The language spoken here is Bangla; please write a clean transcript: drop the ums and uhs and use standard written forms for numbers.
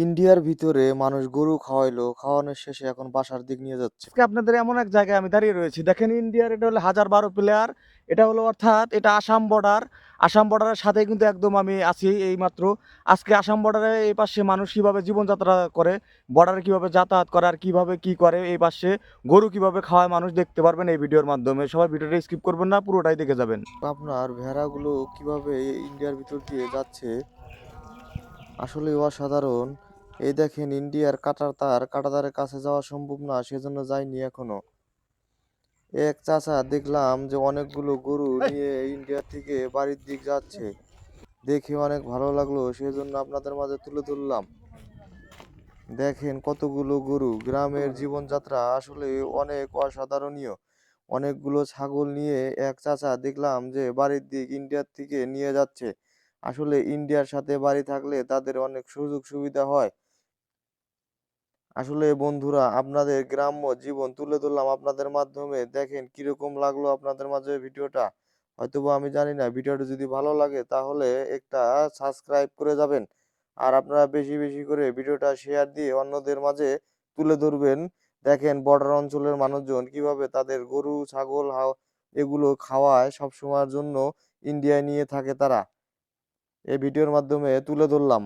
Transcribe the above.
ইন্ডিয়ার ভিতরে মানুষ গরু খাওয়াইলো, খাওয়ানোর শেষে এখন বাসার দিক নিয়ে যাচ্ছে। আজকে আপনাদের এমন এক জায়গায় আমি দাঁড়িয়ে রয়েছি, দেখেন ইন্ডিয়ার এটা হলো 1012 প্লেয়ার। এটা হলো অর্থাৎ এটা আসাম বর্ডার। আসাম বর্ডারের সাথে কিন্তু একদম আমি আছি এই মাত্র। আজকে আসাম বর্ডারে এই পাশে মানুষ কিভাবে জীবনযাত্রা করে, বর্ডারে কিভাবে যাতায়াত করে আর কিভাবে কি করে, এই পাশে গরু কিভাবে খাওয়ায় মানুষ দেখতে পারবেন এই ভিডিওর মাধ্যমে। সবাই ভিডিওটা স্কিপ করবেন না, পুরোটাই দেখে যাবেন। আপনার ভেড়াগুলো কিভাবে ইন্ডিয়ার ভিতর দিয়ে যাচ্ছে আসলে অসাধারণ। এই দেখেন ইন্ডিয়ার কাঁটাতারের কাছে যাওয়া সম্ভব না, সেজন্য যাইনি এখনো। এক চাচা দেখলাম যে অনেকগুলো গরু নিয়ে ইন্ডিয়া থেকে বাড়ির দিক যাচ্ছে, দেখে অনেক ভালো লাগলো, সেজন্য আপনাদের মাঝে তুলে ধরলাম। দেখেন কতগুলো গরু, গ্রামের জীবনযাত্রা আসলে অনেক অসাধারণীয়। অনেকগুলো ছাগল নিয়ে এক চাচা দেখলাম যে বাড়ির দিক ইন্ডিয়ার থেকে নিয়ে যাচ্ছে। আসলে ইন্ডিয়ার সাথে বাড়ি থাকলে তাদের অনেক সুযোগ সুবিধা হয়। আসলে বন্ধুরা, আপনাদের গ্রাম্য জীবন তুলে ধরলাম আপনাদের মাধ্যমে। দেখেন কিরকম লাগলো আপনাদের মাঝে ভিডিওটা। হয়তোবা আমি জানি না, ভিডিওটা যদি ভালো লাগে তাহলে একটা সাবস্ক্রাইব করে যাবেন। আর আপনারা বেশি বেশি করে ভিডিওটা শেয়ার দিয়ে অন্যদের মাঝে তুলে ধরবেন। দেখেন বর্ডার অঞ্চলের মানুষজন কিভাবে তাদের গরু ছাগল এগুলো খাওয়ায় সব সময়ের জন্য ইন্ডিয়ায় নিয়ে থাকে তারা। এই ভিডিওর মাধ্যমে তুলে ধরলাম।